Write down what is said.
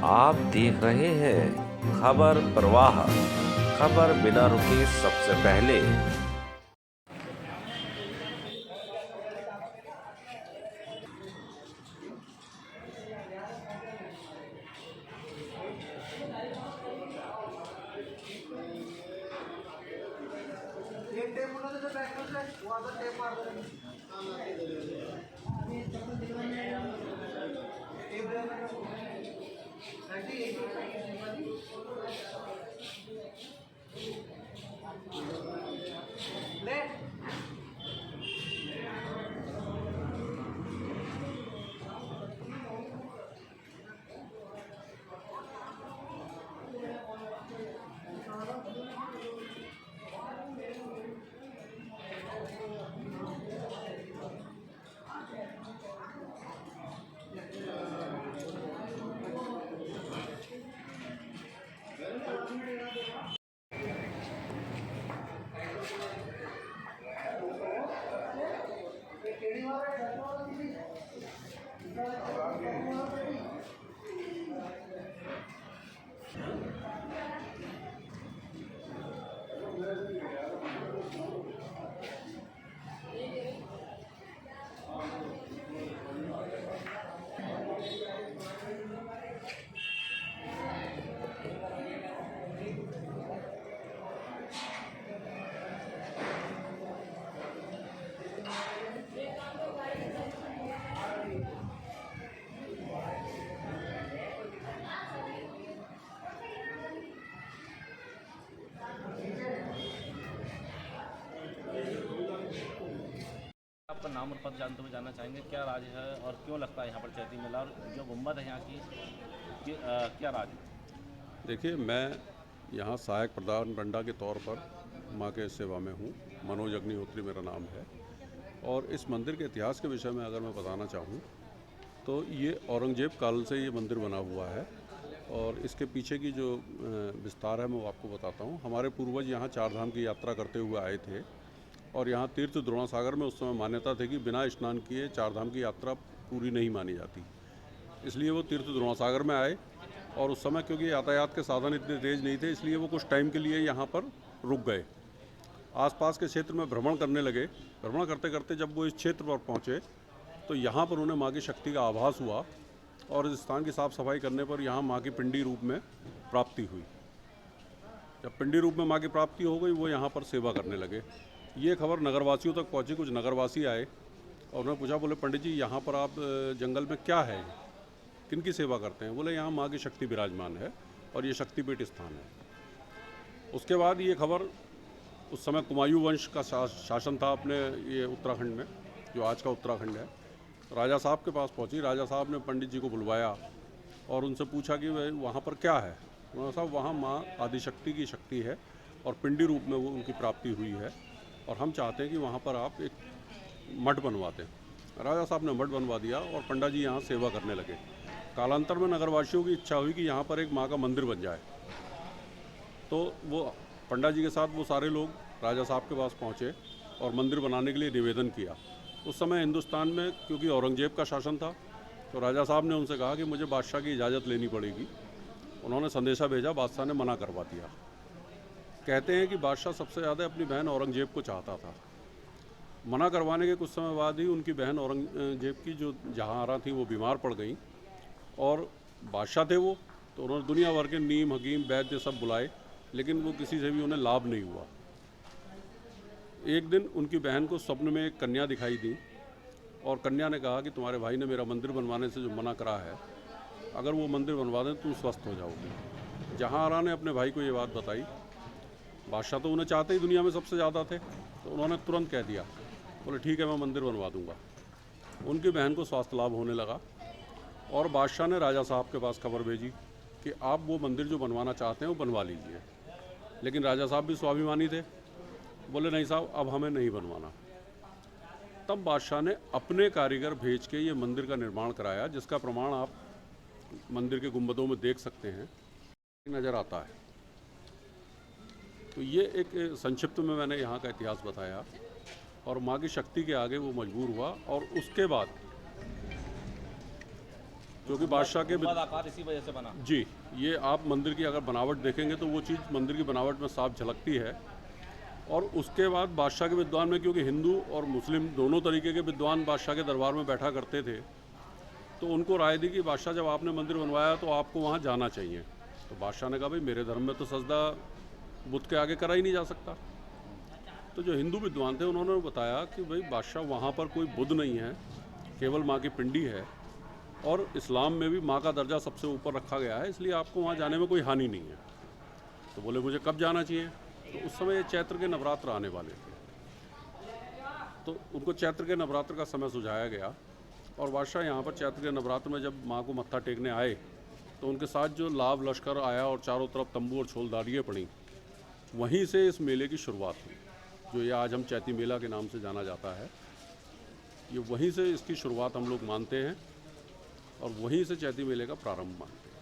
आप देख रहे हैं खबर प्रवाह। खबर बिना रुके सबसे पहले। आपका नाम और पद जानते हुए जानना चाहेंगे, क्या राज है और क्यों लगता है यहाँ पर चैती मेला, और जो गुम्बद है यहाँ की क्या राज है? देखिए, मैं यहाँ सहायक प्रधान रंडा के तौर पर माँ के सेवा में हूँ। मनोज अग्निहोत्री मेरा नाम है। और इस मंदिर के इतिहास के विषय में अगर मैं बताना चाहूँ तो ये औरंगजेब काल से ये मंदिर बना हुआ है। और इसके पीछे की जो विस्तार है मैं वो आपको बताता हूँ। हमारे पूर्वज यहाँ चार धाम की यात्रा करते हुए आए थे और यहाँ तीर्थ द्रोणासागर में उस समय मान्यता थी कि बिना स्नान किए चार धाम की यात्रा पूरी नहीं मानी जाती। इसलिए वो तीर्थ द्रोणासागर में आए और उस समय क्योंकि यातायात के साधन इतने तेज़ नहीं थे, इसलिए वो कुछ टाइम के लिए यहाँ पर रुक गए। आसपास के क्षेत्र में भ्रमण करने लगे। भ्रमण करते करते जब वो इस क्षेत्र पर पहुँचे तो यहाँ पर उन्हें माँ की शक्ति का आभास हुआ और इस स्थान की साफ़ सफाई करने पर यहाँ माँ की पिंडी रूप में प्राप्ति हुई। जब पिंडी रूप में माँ की प्राप्ति हो गई, वो यहाँ पर सेवा करने लगे। ये खबर नगरवासियों तक पहुँची। कुछ नगरवासी आए और उन्होंने पूछा, बोले पंडित जी यहाँ पर आप जंगल में क्या है, किन की सेवा करते हैं? बोले यहाँ माँ की शक्ति विराजमान है और ये शक्तिपीठ स्थान है। उसके बाद ये खबर, उस समय कुमायूं वंश का शासन था अपने ये उत्तराखंड में, जो आज का उत्तराखंड है। राजा साहब के पास पहुंची। राजा साहब ने पंडित जी को बुलवाया और उनसे पूछा कि भाई वहाँ पर क्या है। उन्होंने साहब वहाँ माँ आदिशक्ति की शक्ति है और पिंडी रूप में वो उनकी प्राप्ति हुई है और हम चाहते हैं कि वहाँ पर आप एक मठ बनवा दें। राजा साहब ने मठ बनवा दिया और पंडा जी यहाँ सेवा करने लगे। कालांतर में नगरवासियों की इच्छा हुई कि यहाँ पर एक माँ का मंदिर बन जाए, तो वो पंडा जी के साथ वो सारे लोग राजा साहब के पास पहुँचे और मंदिर बनाने के लिए निवेदन किया। उस समय हिंदुस्तान में क्योंकि औरंगजेब का शासन था, तो राजा साहब ने उनसे कहा कि मुझे बादशाह की इजाज़त लेनी पड़ेगी। उन्होंने संदेशा भेजा, बादशाह ने मना करवा दिया। कहते हैं कि बादशाह सबसे ज़्यादा अपनी बहन औरंगजेब को चाहता था। मना करवाने के कुछ समय बाद ही उनकी बहन औरंगजेब की जो जहांआरा थी वो बीमार पड़ गई और बादशाह थे वो, तो उन्होंने दुनिया भर के नीम, हकीम, वैद्य सब बुलाए, लेकिन वो किसी से भी उन्हें लाभ नहीं हुआ। एक दिन उनकी बहन को स्वप्न में एक कन्या दिखाई दी और कन्या ने कहा कि तुम्हारे भाई ने मेरा मंदिर बनवाने से जो मना करा है, अगर वो मंदिर बनवा दें तुम स्वस्थ हो जाओगी। जहांआरा ने अपने भाई को ये बात बताई। बादशाह तो उन्हें चाहते ही दुनिया में सबसे ज़्यादा थे, तो उन्होंने तुरंत कह दिया, बोले ठीक है मैं मंदिर बनवा दूंगा। उनकी बहन को स्वास्थ्य लाभ होने लगा और बादशाह ने राजा साहब के पास खबर भेजी कि आप वो मंदिर जो बनवाना चाहते हैं वो बनवा लीजिए। लेकिन राजा साहब भी स्वाभिमानी थे, बोले नहीं साहब अब हमें नहीं बनवाना। तब बादशाह ने अपने कारीगर भेज के ये मंदिर का निर्माण कराया, जिसका प्रमाण आप मंदिर के गुंबदों में देख सकते हैं, नज़र आता है। तो ये एक संक्षिप्त में मैंने यहाँ का इतिहास बताया और माँ की शक्ति के आगे वो मजबूर हुआ और उसके बाद क्योंकि बादशाह के गुंबद आकार इसी वजह से बना। जी, ये आप मंदिर की अगर बनावट देखेंगे तो वो चीज़ मंदिर की बनावट में साफ झलकती है। और उसके बाद बादशाह के विद्वान में, क्योंकि हिंदू और मुस्लिम दोनों तरीके के विद्वान बादशाह के दरबार में बैठा करते थे, तो उनको राय दी कि बादशाह जब आपने मंदिर बनवाया तो आपको वहाँ जाना चाहिए। तो बादशाह ने कहा भाई मेरे धर्म में तो सजदा बुत के आगे करा ही नहीं जा सकता। तो जो हिंदू विद्वान थे उन्होंने बताया कि भाई बादशाह वहाँ पर कोई बुद्ध नहीं है, केवल माँ की पिंडी है, और इस्लाम में भी माँ का दर्जा सबसे ऊपर रखा गया है, इसलिए आपको वहाँ जाने में कोई हानि नहीं है। तो बोले मुझे कब जाना चाहिए? तो उस समय चैत्र के नवरात्र आने वाले थे, तो उनको चैत्र के नवरात्र का समय सुझाया गया। और बादशाह यहाँ पर चैत्र के नवरात्र में जब माँ को मत्था टेकने आए तो उनके साथ जो लाभ लश्कर आया और चारों तरफ तंबू और छोलदारियाँ पड़ी, वहीं से इस मेले की शुरुआत हुई, जो ये आज हम चैती मेला के नाम से जाना जाता है। ये वहीं से इसकी शुरुआत हम लोग मानते हैं और वहीं से चैती मेले का प्रारंभ मानते हैं।